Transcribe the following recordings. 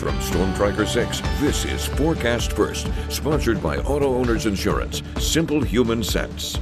From Storm Tracker 6, this is Forecast First, sponsored by Auto Owners Insurance. Simple human sense.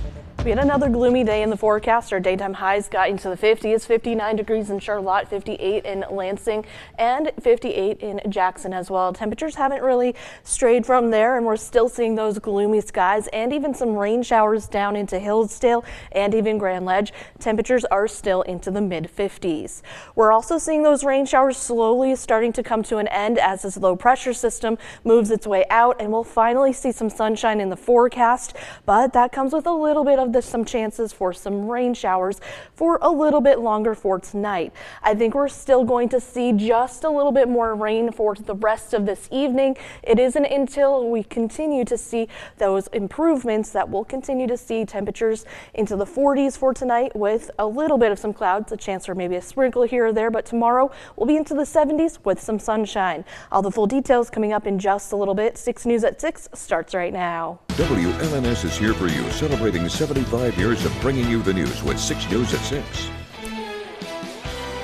We had another gloomy day in the forecast. Our daytime highs got into the 50s, 59 degrees in Charlotte, 58 in Lansing, and 58 in Jackson as well. Temperatures haven't really strayed from there, and we're still seeing those gloomy skies and even some rain showers down into Hillsdale and even Grand Ledge. Temperatures are still into the mid-50s. We're also seeing those rain showers slowly starting to come to an end as this low pressure system moves its way out, and we'll finally see some sunshine in the forecast, but that comes with a little bit of some chances for some rain showers for a little bit longer for tonight. I think we're still going to see just a little bit more rain for the rest of this evening. It isn't until we continue to see those improvements that we'll continue to see temperatures into the 40s for tonight with a little bit of some clouds, a chance for maybe a sprinkle here or there, but tomorrow we'll be into the 70s with some sunshine. All the full details coming up in just a little bit. 6 News at 6 starts right now. WLNS is here for you, celebrating 75 years of bringing you the news with 6 News at 6.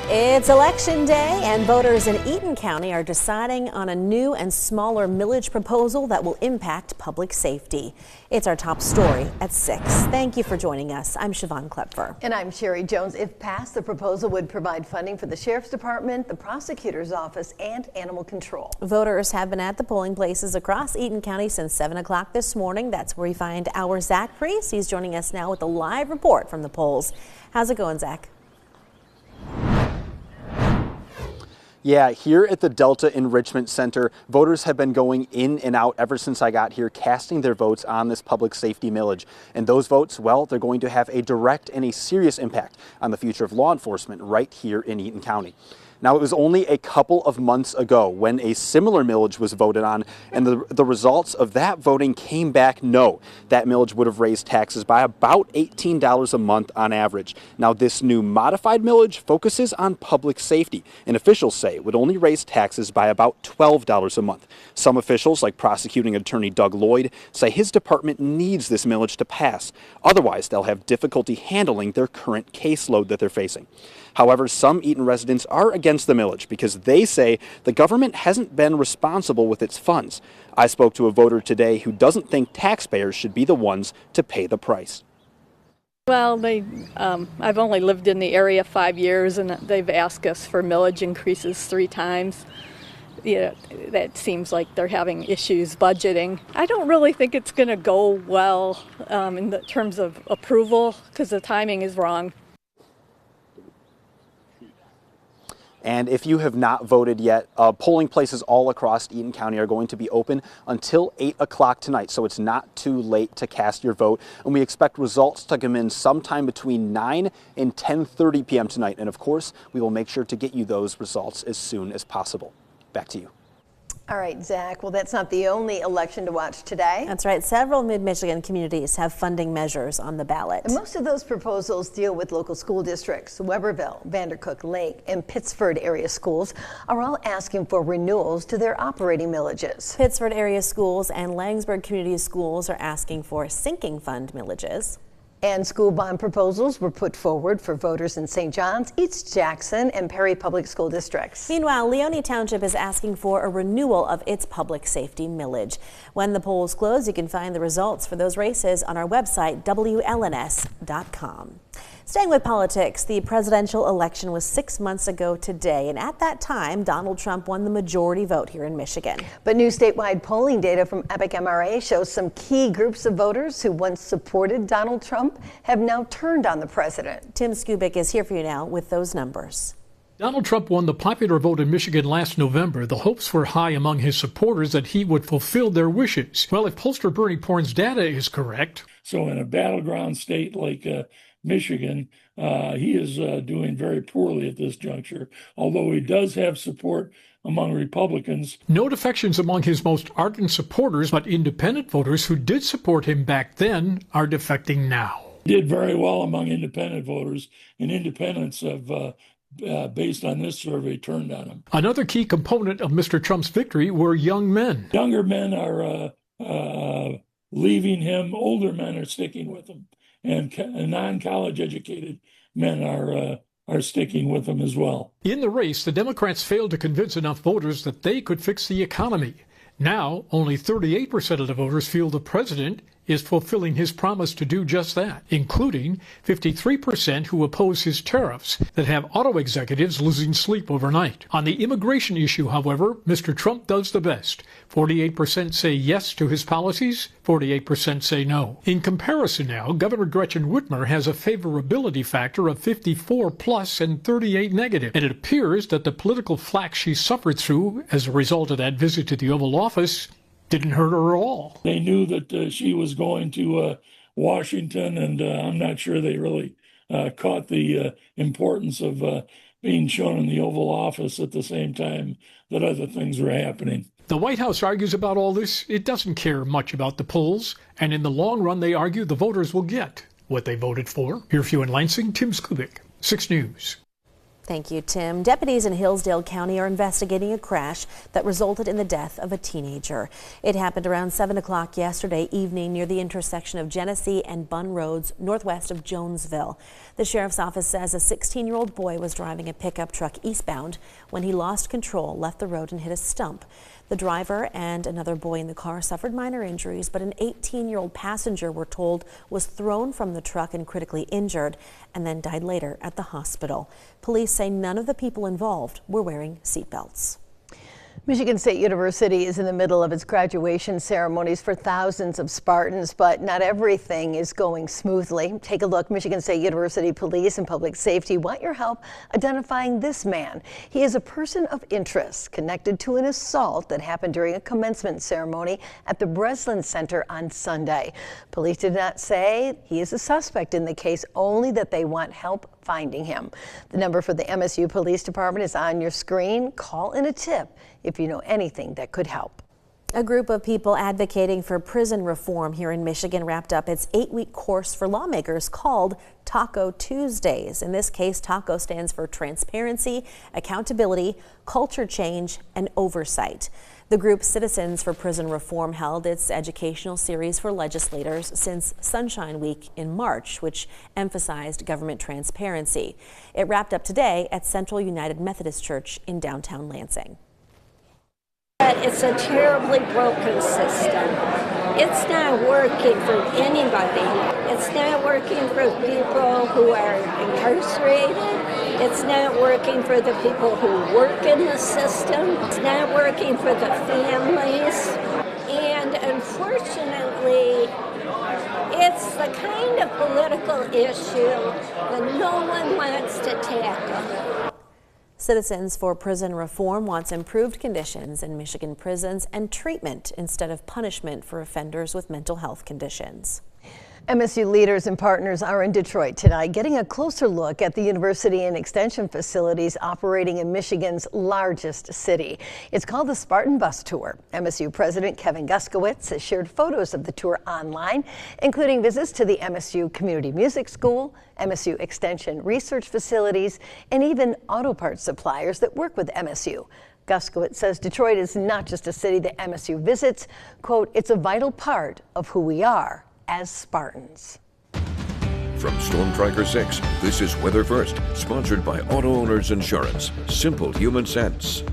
It's Election Day, and voters in Eaton County are deciding on a new and smaller millage proposal that will impact public safety. It's our top story at 6. Thank you for joining us. I'm Siobhan Klepfer. And I'm Sherry Jones. If passed, the proposal would provide funding for the Sheriff's Department, the Prosecutor's Office, and Animal Control. Voters have been at the polling places across Eaton County since 7 o'clock this morning. That's where we find our Zach Priest. He's joining us now with a live report from the polls. How's it going, Zach? Yeah, here at the Delta Enrichment Center, voters have been going in and out ever since I got here, casting their votes on this public safety millage. And those votes, well, they're going to have a direct and a serious impact on the future of law enforcement right here in Eaton County. Now, it was only a couple of months ago when a similar millage was voted on, and the results of that voting came back no. That millage would have raised taxes by about $18 a month on average. Now, this new modified millage focuses on public safety, and officials say it would only raise taxes by about $12 a month. Some officials, like prosecuting attorney Doug Lloyd, say his department needs this millage to pass. Otherwise, they'll have difficulty handling their current caseload that they're facing. However, some Eaton residents are against the millage because they say the government hasn't been responsible with its funds. I spoke to a voter today who doesn't think taxpayers should be the ones to pay the price. Well, I've only lived in the area 5 years, and they've asked us for millage increases 3 times. Yeah, that seems like they're having issues budgeting. I don't really think it's going to go well in the terms of approval because the timing is wrong. And if you have not voted yet, polling places all across Eaton County are going to be open until 8 o'clock tonight, so it's not too late to cast your vote. And we expect results to come in sometime between 9 and 10:30 p.m. tonight. And of course, we will make sure to get you those results as soon as possible. Back to you. All right, Zach. Well, that's not the only election to watch today. That's right. Several mid-Michigan communities have funding measures on the ballot. And most of those proposals deal with local school districts. Weberville, Vandercook Lake, and Pittsford area schools are all asking for renewals to their operating millages. Pittsford area schools and Laingsburg community schools are asking for sinking fund millages. And school bond proposals were put forward for voters in St. John's, East Jackson, and Perry Public School Districts. Meanwhile, Leone Township is asking for a renewal of its public safety millage. When the polls close, you can find the results for those races on our website, WLNS.com. Staying with politics, the presidential election was 6 months ago today, and at that time, Donald Trump won the majority vote here in Michigan. But new statewide polling data from Epic MRA shows some key groups of voters who once supported Donald Trump have now turned on the president. Tim Skubic is here for you now with those numbers. Donald Trump won the popular vote in Michigan last November. The hopes were high among his supporters that he would fulfill their wishes. Well, if pollster Bernie Porn's data is correct. So in a battleground state like Michigan, he is doing very poorly at this juncture, although he does have support among Republicans. No defections among his most ardent supporters, but independent voters who did support him back then are defecting now. Did very well among independent voters, and independents have based on this survey, turned on him. Another key component of Mr. Trump's victory were young men. Younger men are leaving him. Older men are sticking with him. And non-college educated men are are sticking with him as well. In the race, the Democrats failed to convince enough voters that they could fix the economy. Now, only 38% of the voters feel the president is fulfilling his promise to do just that, including 53% who oppose his tariffs that have auto executives losing sleep overnight. On the immigration issue, however, Mr. Trump does the best. 48% say yes to his policies, 48% say no. In comparison now, Governor Gretchen Whitmer has a favorability factor of 54 plus and 38 negative, and it appears that the political flack she suffered through as a result of that visit to the Oval Office didn't hurt her at all. They knew that she was going to Washington, and I'm not sure they really caught the importance of being shown in the Oval Office at the same time that other things were happening. The White House argues about all this. It doesn't care much about the polls, and in the long run, they argue the voters will get what they voted for. Here for you in Lansing, Tim Skubic, 6 News. Thank you, Tim. Deputies in Hillsdale County are investigating a crash that resulted in the death of a teenager. It happened around 7 o'clock yesterday evening near the intersection of Genesee and Bunn Roads, northwest of Jonesville. The sheriff's office says a 16-year-old boy was driving a pickup truck eastbound when he lost control, left the road, and hit a stump. The driver and another boy in the car suffered minor injuries, but an 18-year-old passenger, we're told, was thrown from the truck and critically injured and then died later at the hospital. Police say none of the people involved were wearing seatbelts. Michigan State University is in the middle of its graduation ceremonies for thousands of Spartans, but not everything is going smoothly. Take a look. Michigan State University Police and Public Safety want your help identifying this man. He is a person of interest connected to an assault that happened during a commencement ceremony at the Breslin Center on Sunday. Police did not say he is a suspect in the case, only that they want help finding him. The number for the MSU Police Department is on your screen. Call in a tip if you know anything that could help. A group of people advocating for prison reform here in Michigan wrapped up its 8-week course for lawmakers called Taco Tuesdays. In this case, TACO stands for transparency, accountability, culture change, and oversight. The group Citizens for Prison Reform held its educational series for legislators since Sunshine Week in March, which emphasized government transparency. It wrapped up today at Central United Methodist Church in downtown Lansing. It's a terribly broken system. It's not working for anybody. It's not working for people who are incarcerated. It's not working for the people who work in the system. It's not working for the families. And unfortunately, it's the kind of political issue that no one wants to tackle. Citizens for Prison Reform wants improved conditions in Michigan prisons and treatment instead of punishment for offenders with mental health conditions. MSU leaders and partners are in Detroit tonight, getting a closer look at the university and extension facilities operating in Michigan's largest city. It's called the Spartan Bus Tour. MSU President Kevin Guskowitz has shared photos of the tour online, including visits to the MSU Community Music School, MSU Extension Research Facilities, and even auto parts suppliers that work with MSU. Guskowitz says Detroit is not just a city that MSU visits. Quote, it's a vital part of who we are as Spartans. From Storm Tracker 6, this is Weather First, sponsored by Auto Owners Insurance. Simple human sense.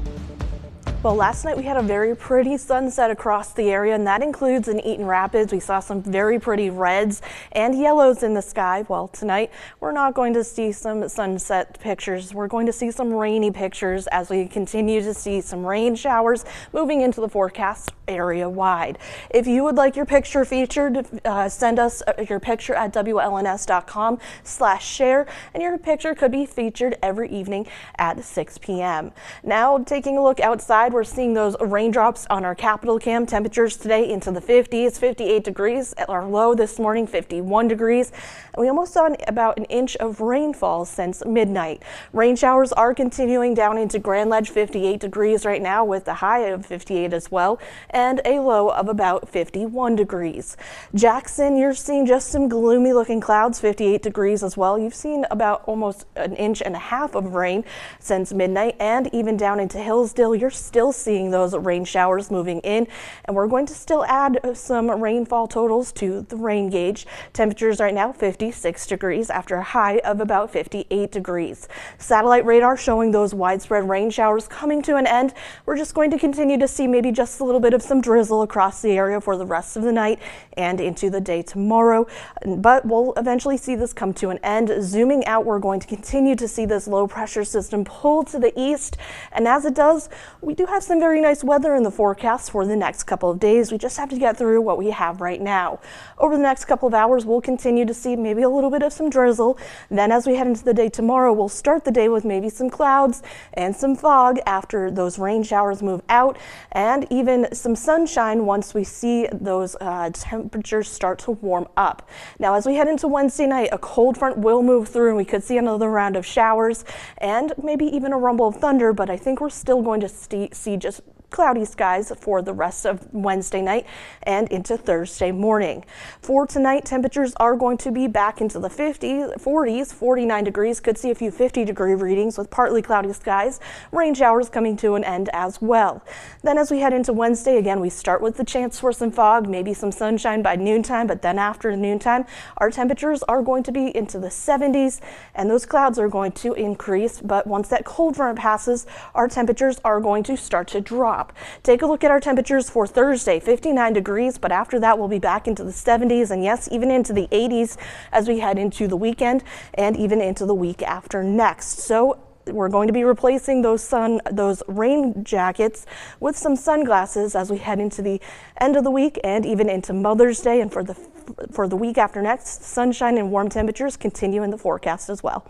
Well, last night we had a very pretty sunset across the area, and that includes in Eaton Rapids. We saw some very pretty reds and yellows in the sky. Well, tonight we're not going to see some sunset pictures. We're going to see some rainy pictures as we continue to see some rain showers moving into the forecast area wide. If you would like your picture featured, send us your picture at WLNS.com/share, and your picture could be featured every evening at 6 p.m. Now, taking a look outside, we're seeing those raindrops on our Capitol Cam. Temperatures today into the 50s, 58 degrees at our low this morning, 51 degrees. And we almost saw about an inch of rainfall since midnight. Rain showers are continuing down into Grand Ledge, 58 degrees right now with a high of 58 as well, and a low of about 51 degrees. Jackson, you're seeing just some gloomy looking clouds, 58 degrees as well. You've seen about almost an inch and a half of rain since midnight, and even down into Hillsdale, you're still still seeing those rain showers moving in, and we're going to still add some rainfall totals to the rain gauge. Temperatures right now 56 degrees after a high of about 58 degrees. Satellite radar showing those widespread rain showers coming to an end. We're just going to continue to see maybe just a little bit of some drizzle across the area for the rest of the night and into the day tomorrow, but we'll eventually see this come to an end. Zooming out, we're going to continue to see this low pressure system pull to the east, and as it does, we do have some very nice weather in the forecast for the next couple of days. We just have to get through what we have right now. Over the next couple of hours, we'll continue to see maybe a little bit of some drizzle. Then as we head into the day tomorrow, we'll start the day with maybe some clouds and some fog after those rain showers move out, and even some sunshine once we see those temperatures start to warm up. Now, as we head into Wednesday night, a cold front will move through and we could see another round of showers and maybe even a rumble of thunder, but I think we're still going to see just cloudy skies for the rest of Wednesday night and into Thursday morning. For tonight, temperatures are going to be back into the 50s, 40s, 49 degrees. Could see a few 50-degree readings with partly cloudy skies. Rain showers coming to an end as well. Then as we head into Wednesday, again, we start with the chance for some fog, maybe some sunshine by noontime, but then after noontime, our temperatures are going to be into the 70s and those clouds are going to increase. But once that cold front passes, our temperatures are going to start to drop. Take a look at our temperatures for Thursday, 59 degrees, but after that we'll be back into the 70s and yes, even into the 80s as we head into the weekend and even into the week after next. So we're going to be replacing those rain jackets with some sunglasses as we head into the end of the week and even into Mother's Day, and for the week after next, sunshine and warm temperatures continue in the forecast as well.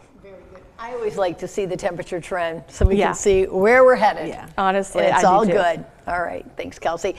I always like to see the temperature trend so we can see where we're headed. Yeah, honestly, and it's I all do too. good. All right. Thanks, Kelsey.